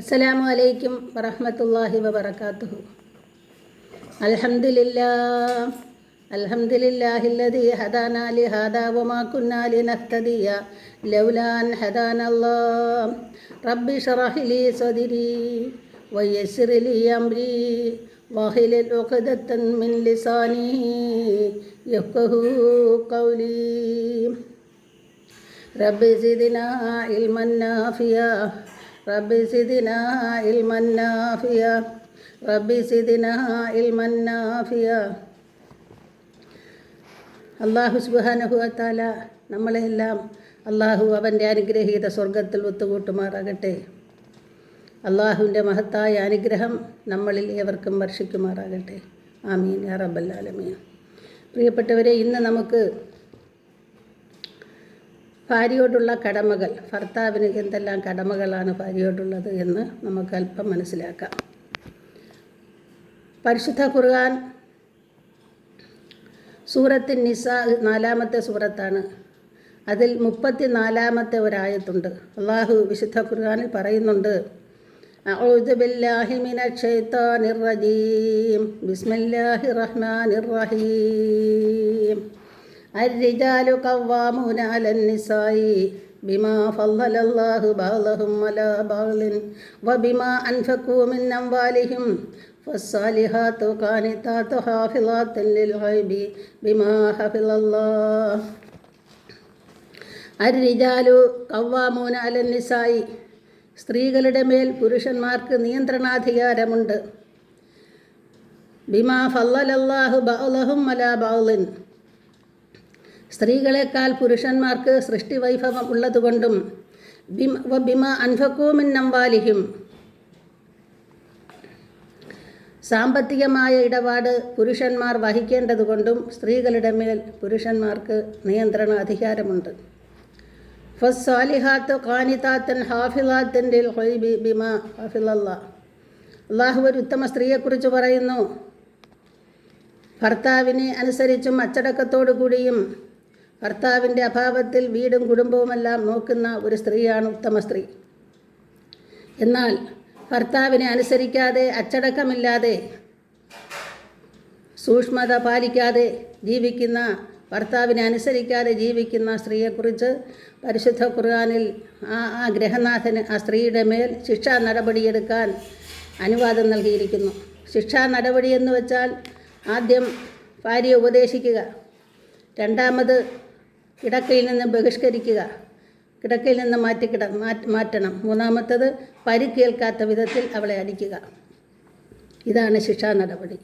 അസ്സലാമു അലൈക്കും വറഹ്മത്തുള്ളാഹി വബറകാതുഹു. അൽഹംദുലില്ലാഹില്ലദീ ഹദാനാ ലിഹാദാ വമാ കുന്നാ ലിനഹ്തദിയ ലൗലാ അൻ ഹദാനല്ലാഹ്. റബ്ബി ശ്റഹ് ലീ സദ്രീ വയസ്സിർ ലീ അംരീ വഹ്ലുൽ ഉഖ്ദതൻ മിൻ ലിസാനി യഫ്ഖഹൂ ഖൗലി. റബ്ബി സിദ്നാ ഇൽമൻ നാഫിയാ റബ്ബി സിദ്നാ ഇൽമൻ നാഫിയാ റബ്ബി സിദ്നാ ഇൽമൻ നാഫിയാ. അല്ലാഹു സുബ്ഹാനഹു വ തആല നമ്മളെല്ലാം അല്ലാഹു അവൻ്റെ അനുഗ്രഹീത സ്വർഗത്തിൽ ഒത്തുകൂട്ടുമാറാകട്ടെ. അല്ലാഹുവിൻ്റെ മഹത്തായ അനുഗ്രഹം നമ്മളിൽ ഏവർക്കും വർഷിക്കുമാറാകട്ടെ. ആമീൻ യാ റബ്ബൽ ആലമീൻ. പ്രിയപ്പെട്ടവരെ, ഇന്ന് നമുക്ക് ഭാര്യയോടുള്ള കടമകൾ, ഭർത്താവിന് എന്തെല്ലാം കടമകളാണ് ഭാര്യയോടുള്ളത് എന്ന് നമുക്ക് അല്പം മനസ്സിലാക്കാം. പരിശുദ്ധ ഖുർആൻ സൂറത്തുൻ നിസാ 4-ാമത്തെ സൂറത്താണ്. അതിൽ 34-ാമത്തെ ഒരായത്തുണ്ട്. അള്ളാഹു വിശുദ്ധ ഖുർആനിൽ പറയുന്നുണ്ട്, അഊദു ബില്ലാഹി മിനശ് ശൈത്താനിർ റജീം ബിസ്മില്ലാഹിർ റഹ്മാനിർ റഹീം. الرجال قوامون على النساء بما فضل الله بعضهم على بعض وبما أنفقوا من أموالهم فالصالحات قانتات حافظات للغيب بما حفظ الله. الرجال قوامون على النساء. സ്ത്രീകളുടെ മേൽ പുരുഷന്മാർക്ക് നിയന്ത്രണാധികാരമുണ്ട്. ബിമാ ഫളലല്ലാഹു ബഅലഹും അലാ ബഅലിൻ. സ്ത്രീകളെക്കാൾ പുരുഷന്മാർക്ക് സൃഷ്ടിവൈഭവം ഉള്ളതുകൊണ്ടും ബിമ അൻഫഖൂ മിൻ അംവാലിഹിം. സാമ്പത്തികമായ ഇടപാട് പുരുഷന്മാർ വഹിക്കേണ്ടതുകൊണ്ടും സ്ത്രീകളുടെ മേൽ പുരുഷന്മാർക്ക് നിയന്ത്രണ അധികാരമുണ്ട്. ഫസ്സാലിഹാത്തു ഖാനിതാത്തൻ ഹാഫിളാത്തൻ ലിൽ ഗൈബി ബിമാ ഹഫിളല്ലാഹ്. അല്ലാഹു ഒരു ഉത്തമ സ്ത്രീയെക്കുറിച്ച് പറയുന്നു, ഭർത്താവിനെ അനുസരിച്ചും അച്ചടക്കത്തോടു കൂടിയും ഭർത്താവിൻ്റെ അഭാവത്തിൽ വീടും കുടുംബവുമെല്ലാം നോക്കുന്ന ഒരു സ്ത്രീയാണ് ഉത്തമ സ്ത്രീ. എന്നാൽ ഭർത്താവിനെ അനുസരിക്കാതെ, അച്ചടക്കമില്ലാതെ, സൂക്ഷ്മത പാലിക്കാതെ ജീവിക്കുന്ന, ഭർത്താവിനെ അനുസരിക്കാതെ ജീവിക്കുന്ന സ്ത്രീയെക്കുറിച്ച് പരിശുദ്ധ ഖുർആനിൽ ആ ഗ്രഹനാഥന് ആ സ്ത്രീയുടെ മേൽ ശിക്ഷാ നടപടിയെടുക്കാൻ അനുവാദം നൽകിയിരിക്കുന്നു. ശിക്ഷാ നടപടി എന്ന് വെച്ചാൽ ആദ്യം ഭാര്യയെ ഉപദേശിക്കുക, രണ്ടാമത് കിടക്കയിൽ നിന്ന് ബഹിഷ്കരിക്കുക, കിടക്കയിൽ നിന്ന് മാറ്റണം, മൂന്നാമത്തത് പരിക്കേൽക്കാത്ത വിധത്തിൽ അവളെ അടിക്കുക. ഇതാണ് ശിക്ഷാ നടപടി.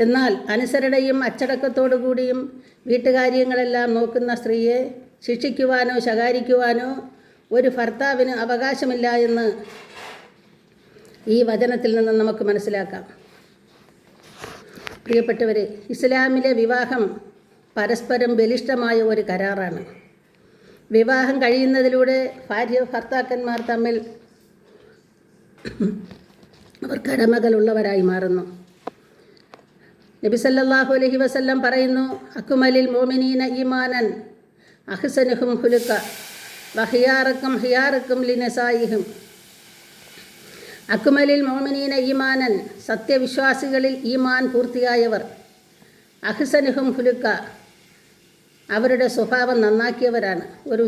എന്നാൽ അനുസരണയും അച്ചടക്കത്തോടു കൂടിയും വീട്ടുകാര്യങ്ങളെല്ലാം നോക്കുന്ന സ്ത്രീയെ ശിക്ഷിക്കുവാനോ ശകാരിക്കുവാനോ ഒരു ഭർത്താവിന് അവകാശമില്ല എന്ന് ഈ വചനത്തിൽ നിന്ന് നമുക്ക് മനസ്സിലാക്കാം. പ്രിയപ്പെട്ടവരെ, ഇസ്ലാമിലെ വിവാഹം പരസ്പരം ബലിഷ്ഠമായ ഒരു കരാറാണ്. വിവാഹം കഴിയുന്നതിലൂടെ ഭർത്താക്കന്മാർ തമ്മിൽ അവർ കടമകളുള്ളവരായി മാറുന്നു. നബി സല്ലല്ലാഹു അലൈഹി വസല്ലം പറയുന്നു, അക്മലിൽ മോമിനീന ഈമാനൻ അഹ്സനുഹും ഖുലുഖ വഖിയാറക്കും ഖിയാറക്കും ലിനസായിഹിം. അക്മലിൽ മോമിനീന ഈമാനൻ, സത്യവിശ്വാസികളിൽ ഈമാൻ പൂർത്തിയായവർ, അഹ്സനുഹും ഖുലുഖ, അവരുടെ സ്വഭാവം നന്നാക്കിയവരാണ്, ഒരു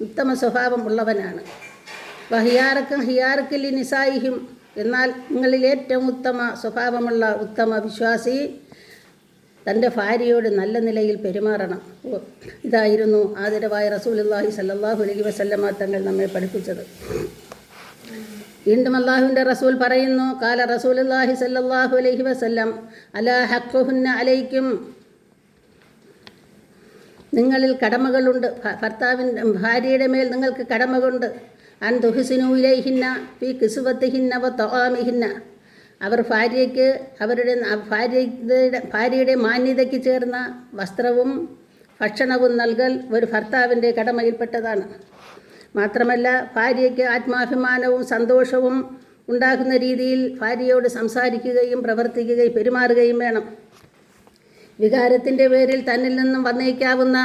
ഉത്തമ സ്വഭാവം ഉള്ളവനാണ്. വഹിയാറക്കും ഹിയാറക്കും ലിനിസായിഹിം, എന്നാൽ നിങ്ങളിൽ ഏറ്റവും ഉത്തമ സ്വഭാവമുള്ള ഉത്തമ വിശ്വാസി തൻ്റെ ഭാര്യയോട് നല്ല നിലയിൽ പെരുമാറണം. ഇതായിരുന്നു ആദരവായ റസൂലുള്ളാഹി സ്വല്ലല്ലാഹു അലൈഹി വസല്ലമ തങ്ങൾ നമ്മെ പഠിപ്പിച്ചത്. വീണ്ടും അല്ലാഹുവിൻ്റെ റസൂൽ പറയുന്നു, ഖാല റസൂലുള്ളാഹി സ്വല്ലല്ലാഹു അലൈഹി വസല്ലം അലാ ഹഖ്ഖുഹുന്ന അലൈക്കും. നിങ്ങളിൽ കടമകളുണ്ട്, ഭാര്യയുടെ മേൽ നിങ്ങൾക്ക് കടമകളുണ്ട്. അൻ തുഹ്സിനു ഇലൈഹിന്ന ഫീ കിസ്വത്തിഹിന്ന വ തആമിഹിന്ന. അവർ ഭാര്യയ്ക്ക് ഭാര്യയുടെ മാന്യതയ്ക്ക് ചേർന്ന വസ്ത്രവും ഭക്ഷണവും നൽകൽ ഒരു ഭർത്താവിൻ്റെ കടമയിൽപ്പെട്ടതാണ്. മാത്രമല്ല, ഭാര്യയ്ക്ക് ആത്മാഭിമാനവും സന്തോഷവും ഉണ്ടാകുന്ന രീതിയിൽ ഭാര്യയോട് സംസാരിക്കുകയും പ്രവർത്തിക്കുകയും പെരുമാറുകയും വേണം. വികാരത്തിൻ്റെ പേരിൽ തന്നിൽ നിന്നും വന്നേക്കാവുന്ന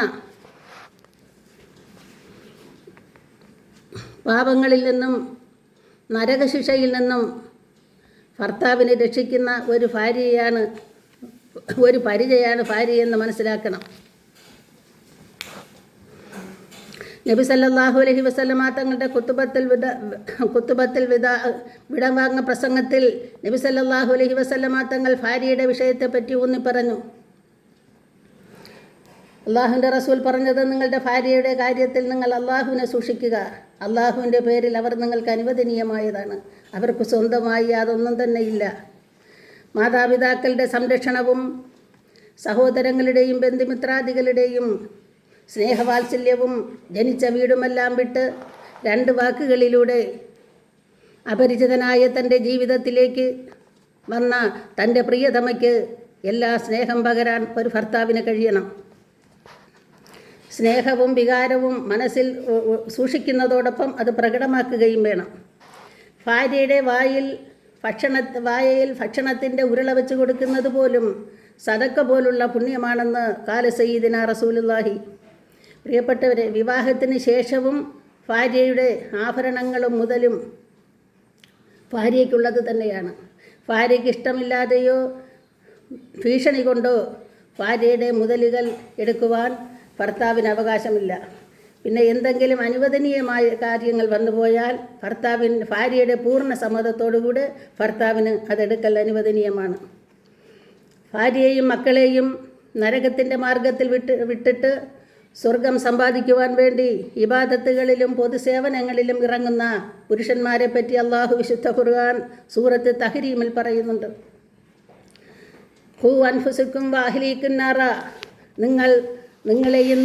പാപങ്ങളിൽ നിന്നും നരകശിക്ഷയിൽ നിന്നും ഭർത്താവിനെ രക്ഷിക്കുന്ന ഒരു പരിചയാണ് ഭാര്യയെന്ന് മനസ്സിലാക്കണം. നബി സല്ലല്ലാഹു അലൈഹി വസല്ലമ തങ്ങളുടെ കുത്തുബത്തിൽ വിടവാങ്ങ പ്രസംഗത്തിൽ നബി സല്ലല്ലാഹു അലൈഹി വസല്ലമ തങ്ങൾ ഭാര്യയുടെ വിഷയത്തെപ്പറ്റി ഊന്നി പറഞ്ഞു. അള്ളാഹുവിൻ്റെ റസൂൽ പറഞ്ഞത്, നിങ്ങളുടെ ഭാര്യയുടെ കാര്യത്തിൽ നിങ്ങൾ അള്ളാഹുവിനെ സൂക്ഷിക്കുക. അള്ളാഹുവിൻ്റെ പേരിൽ അവർ നിങ്ങൾക്ക് അനുവദനീയമായതാണ്. അവർക്ക് സ്വന്തമായി യാതൊന്നും തന്നെയില്ല. മാതാപിതാക്കളുടെ സംരക്ഷണവും സഹോദരങ്ങളുടെയും ബന്ധുമിത്രാദികളുടെയും സ്നേഹവാത്സല്യവും ജനിച്ച വീടുമെല്ലാം വിട്ട് 2 വാക്കുകളിലൂടെ അപരിചിതനായ തൻ്റെ ജീവിതത്തിലേക്ക് വന്ന തൻ്റെ പ്രിയതമയ്ക്ക് എല്ലാ സ്നേഹം പകരാൻ ഒരു ഭർത്താവിന് കഴിയണം. സ്നേഹവും വികാരവും മനസ്സിൽ സൂക്ഷിക്കുന്നതോടൊപ്പം അത് പ്രകടമാക്കുകയും വേണം. ഭാര്യയുടെ വായയിൽ ഭക്ഷണത്തിൻ്റെ ഉരുള വെച്ച് കൊടുക്കുന്നത് പോലും സദക്ക പോലുള്ള പുണ്യമാണെന്ന് കാല സയ്യിദിന റസൂലുള്ളാഹി. പ്രിയപ്പെട്ടവരെ, വിവാഹത്തിന് ശേഷവും ഭാര്യയുടെ ആഭരണങ്ങളും മുതലും ഭാര്യയ്ക്കുള്ളത് തന്നെയാണ്. ഭാര്യയ്ക്ക് ഇഷ്ടമില്ലാതെയോ ഭീഷണി കൊണ്ടോ ഭാര്യയുടെ മുതലുകൾ എടുക്കുവാൻ ഭർത്താവിന് അവകാശമില്ല. പിന്നെ എന്തെങ്കിലും അനുവദനീയമായ കാര്യങ്ങൾ വന്നുപോയാൽ ഭാര്യയുടെ പൂർണ്ണ സമ്മതത്തോടുകൂടി ഭർത്താവിന് അതെടുക്കൽ അനുവദനീയമാണ്. ഭാര്യയെയും മക്കളെയും നരകത്തിൻ്റെ മാർഗത്തിൽ വിട്ടിട്ട് സ്വർഗം സമ്പാദിക്കുവാൻ വേണ്ടി ഇബാദത്തുകളിലും പൊതുസേവനങ്ങളിലും ഇറങ്ങുന്ന പുരുഷന്മാരെ പറ്റി അള്ളാഹു വിശുദ്ധ ഖുർആൻ സൂറത്ത് തഹ്രീമിൽ പറയുന്നുണ്ട്. ഹു അൻഫുസുക്കും വഅഹ്ലീക്കും നാറ, നിങ്ങളെയും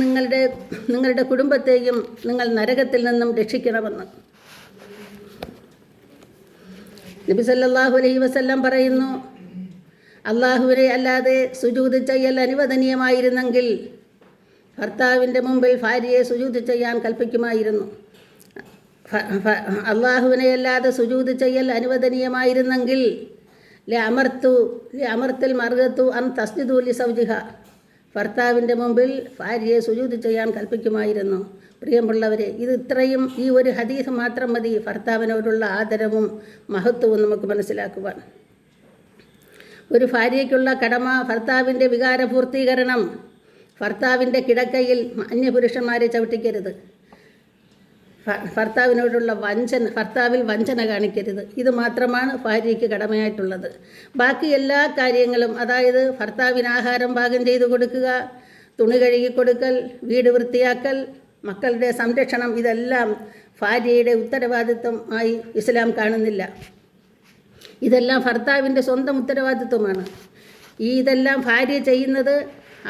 നിങ്ങളുടെ കുടുംബത്തെയും നിങ്ങൾ നരകത്തിൽ നിന്നും രക്ഷിക്കണമെന്ന്. നബി സല്ലല്ലാഹു അലൈഹി വസല്ലം പറയുന്നു, അള്ളാഹുവിനെ അല്ലാതെ സുജൂദ് ചെയ്യൽ അനുവദനീയമായിരുന്നെങ്കിൽ ഭർത്താവിൻ്റെ മുമ്പിൽ ഭാര്യയെ സുജൂദ് ചെയ്യാൻ കൽപ്പിക്കുമായിരുന്നു. അള്ളാഹുവിനെ അല്ലാതെ സുജൂദ് ചെയ്യൽ അനുവദനീയമായിരുന്നെങ്കിൽ അമർത്തുൽ മർഗത്തു അൻ തസ്ജിദു ലി സൗജിഹ, ഭർത്താവിൻ്റെ മുമ്പിൽ ഭാര്യയെ സുജൂദ് ചെയ്യാൻ കൽപ്പിക്കുമായിരുന്നു. പ്രിയമുള്ളവരെ, ഈ ഒരു ഹദീസ് മാത്രം മതി ഭർത്താവിനോടുള്ള ആദരവും മഹത്വവും നമുക്ക് മനസ്സിലാക്കുവാൻ. ഒരു ഭാര്യയ്ക്കുള്ള കടമ ഭർത്താവിൻ്റെ വികാരപൂർത്തീകരണം. ഭർത്താവിൻ്റെ കിടക്കയിൽ അന്യപുരുഷന്മാരെ ചവിട്ടിക്കരുത്. ഭർത്താവിൽ വഞ്ചന കാണിക്കരുത്. ഇത് മാത്രമാണ് ഭാര്യയ്ക്ക് കടമയായിട്ടുള്ളത്. ബാക്കി എല്ലാ കാര്യങ്ങളും, അതായത് ഭർത്താവിന് ആഹാരം പാകം ചെയ്തു കൊടുക്കുക, തുണി കഴുകി കൊടുക്കൽ, വീട് വൃത്തിയാക്കൽ, മക്കളുടെ സംരക്ഷണം, ഇതെല്ലാം ഭാര്യയുടെ ഉത്തരവാദിത്വം ആയി ഇസ്ലാം കാണുന്നില്ല. ഇതെല്ലാം ഭർത്താവിൻ്റെ സ്വന്തം ഉത്തരവാദിത്വമാണ്. ഇതെല്ലാം ഭാര്യ ചെയ്യുന്നത്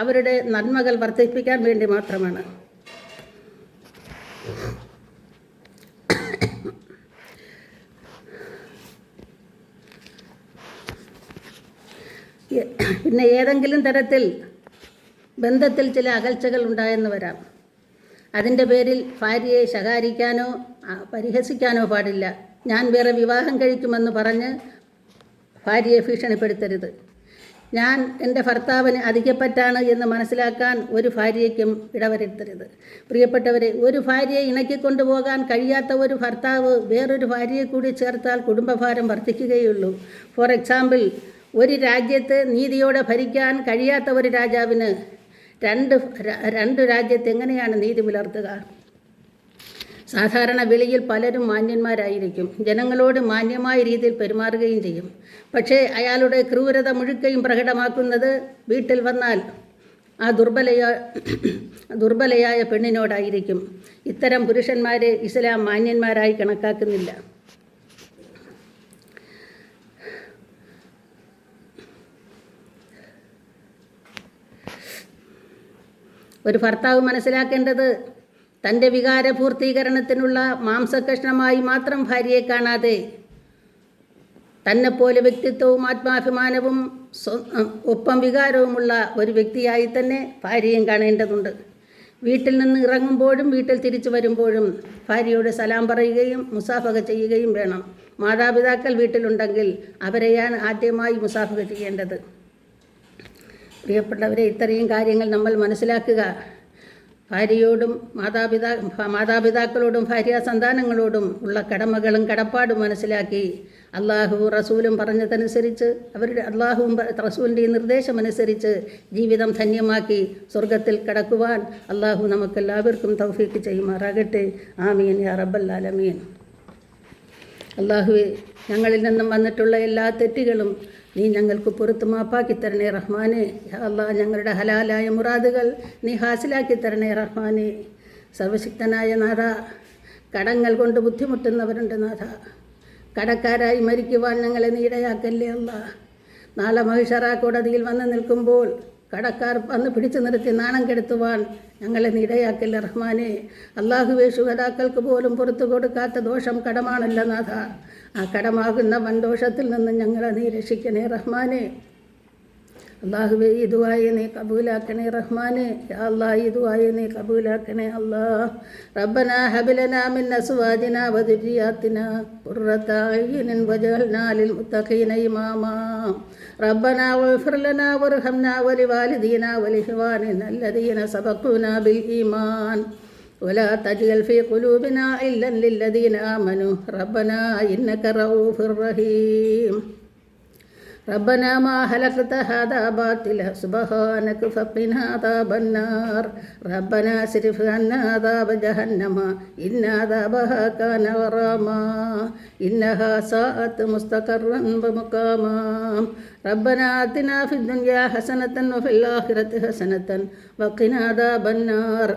അവരുടെ നന്മകൾ വർദ്ധിപ്പിക്കാൻ വേണ്ടി മാത്രമാണ്. പിന്നെ ഏതെങ്കിലും തരത്തിൽ ബന്ധത്തിൽ ചില അകൽച്ചകൾ ഉണ്ടായെന്ന് വരാം. അതിൻ്റെ പേരിൽ ഭാര്യയെ ശകാരിക്കാനോ പരിഹസിക്കാനോ പാടില്ല. ഞാൻ വേറെ വിവാഹം കഴിക്കുമെന്ന് പറഞ്ഞ് ഭാര്യയെ ഭീഷണിപ്പെടുത്തരുത്. ഞാൻ എൻ്റെ ഭർത്താവിന് അധികപ്പറ്റാണ് എന്ന് മനസ്സിലാക്കാൻ ഒരു ഭാര്യയ്ക്കും ഇടവരുത്തരുത്. പ്രിയപ്പെട്ടവരെ, ഒരു ഭാര്യയെ ഇണക്കിക്കൊണ്ടുപോകാൻ കഴിയാത്ത ഒരു ഭർത്താവ് വേറൊരു ഭാര്യയെ കൂടി ചേർത്താൽ കുടുംബഭാരം വർദ്ധിക്കുകയുള്ളൂ. ഫോർ എക്സാമ്പിൾ, ഒരു രാജ്യത്ത് നീതിയോടെ ഭരിക്കാൻ കഴിയാത്ത ഒരു രാജാവിന് രണ്ട് രാജ്യത്ത് എങ്ങനെയാണ് നീതി പുലർത്തുക? സാധാരണ വിളിയിൽ പലരും മാന്യന്മാരായിരിക്കും, ജനങ്ങളോട് മാന്യമായ രീതിയിൽ പെരുമാറുകയും ചെയ്യും. പക്ഷേ അയാളുടെ ക്രൂരത മുഴുക്കയും പ്രകടമാക്കുന്നത് വീട്ടിൽ വന്നാൽ ആ ദുർബലയായ പെണ്ണിനോടായിരിക്കും. ഇത്തരം പുരുഷന്മാരെ ഇസ്ലാം മാന്യന്മാരായി കണക്കാക്കുന്നില്ല. ഒരു ഭർത്താവ് മനസ്സിലാക്കേണ്ടത്, തൻ്റെ വികാര പൂർത്തീകരണത്തിനുള്ള മാംസകഷ്ണമായി മാത്രം ഭാര്യയെ കാണാതെ തന്നെപ്പോലെ വ്യക്തിത്വവും ആത്മാഭിമാനവും ഒപ്പം വികാരവുമുള്ള ഒരു വ്യക്തിയായി തന്നെ ഭാര്യയും കാണേണ്ടതുണ്ട്. വീട്ടിൽ നിന്ന് ഇറങ്ങുമ്പോഴും വീട്ടിൽ തിരിച്ചു വരുമ്പോഴും ഭാര്യയോട് സലാം പറയുകയും മുസാഫഹ ചെയ്യുകയും വേണം. മാതാപിതാക്കൾ വീട്ടിലുണ്ടെങ്കിൽ അവരെയാണ് ആദ്യമായി മുസാഫഹ ചെയ്യേണ്ടത്. പ്രിയപ്പെട്ടവരെ, ഇത്രയും കാര്യങ്ങൾ നമ്മൾ മനസ്സിലാക്കുക. ഭാര്യയോടും മാതാപിതാക്കളോടും ഭാര്യ സന്താനങ്ങളോടും ഉള്ള കടമകളും കടപ്പാടും മനസ്സിലാക്കി അള്ളാഹു റസൂലും പറഞ്ഞതനുസരിച്ച് അള്ളാഹുവും റസൂലിൻ്റെ നിർദ്ദേശമനുസരിച്ച് ജീവിതം ധന്യമാക്കി സ്വർഗത്തിൽ കടക്കുവാൻ അള്ളാഹു നമുക്കെല്ലാവർക്കും തൗഫീക്ക് ചെയ്യുമാറാകട്ടെ. ആമീൻ യാ റബ്ബൽ ആലമീൻ. അള്ളാഹുവേ, ഞങ്ങളിൽ നിന്നും വന്നിട്ടുള്ള എല്ലാ തെറ്റുകളും നീ ഞങ്ങൾക്ക് പുറത്ത് മാപ്പാക്കി തരണേ റഹ്മാനെ. യാ അല്ലാ, ഞങ്ങളുടെ ഹലാലായ മുറാദുകൾ നീ ഹാസിലാക്കി തരണേ റഹ്മാനെ. സർവശക്തനായ നാഥ, കടങ്ങൾ കൊണ്ട് ബുദ്ധിമുട്ടുന്നവരുണ്ട് നാഥ. കടക്കാരായി മരിക്കുവാൻ ഞങ്ങളെ നീ ഇടയാക്കല്ലേ അല്ലാ. നാളെ മഹിഷറ കോടതിയിൽ വന്ന് നിൽക്കുമ്പോൾ കടക്കാർ വന്ന് പിടിച്ചു നിർത്തി നാണം കെടുത്തുവാൻ ഞങ്ങളെ നീ ഇടയാക്കല്ലേ റഹ്മാനെ. അള്ളാഹുവേ, ശുഹദാക്കൾക്ക് പോലും പുറത്തു കൊടുക്കാത്ത ദോഷം കടമാണല്ലോ നാഥ. ആ കടമാകുന്ന വൻദോഷത്തിൽ നിന്ന് ഞങ്ങളെ നീ രക്ഷിക്കണേ റഹ്മാനെ. അള്ളാഹുവേ, ഈ ദുആയെ നീ കബൂലാക്കണേ റഹ്മാനെ. യാ അല്ലാഹ്, ഈ ദുആയെ നീ കബൂലാക്കണേ അല്ലാഹ്. റബ്ബനാ ഹബ് ലനാ മിൻ അസ്വാജിനാ വദുരിയാത്തിനാ ഖുർറത അയ്യുനിൻ വജഅൽനാ ലിൽ മുത്തഖീന ഇമാമാ. റബ്ബനാ വഗ്ഫിർ ലനാ വർഹംനാ വലിവാലിദീനാ വലിഇഖ്വാനിനാ അല്ലദീന സബഖൂനാ ബിൽ ഈമാൻ ولا تجعل في قلوبنا إلا للذين آمنوا ربنا إنك رؤوف رحيم. ربنا ما خلقت هذا باطلا سبحانك فقنا عذاب النار. ربنا اصرف عنا عذاب جهنم إن عذابها كان غراما إنها ساءت مستقرا ومقاما. ربنا آتنا في الدنيا حسنة وفي الآخرة حسنة وقنا عذاب النار.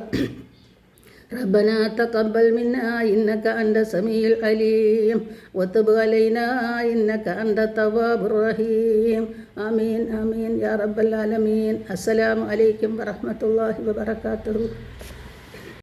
ربنا تقبل منا إنك أنت السميع العليم وتب علينا إنك أنت التواب الرحيم. آمين آمين يا رب العالمين. السلام عليكم ورحمة الله وبركاته.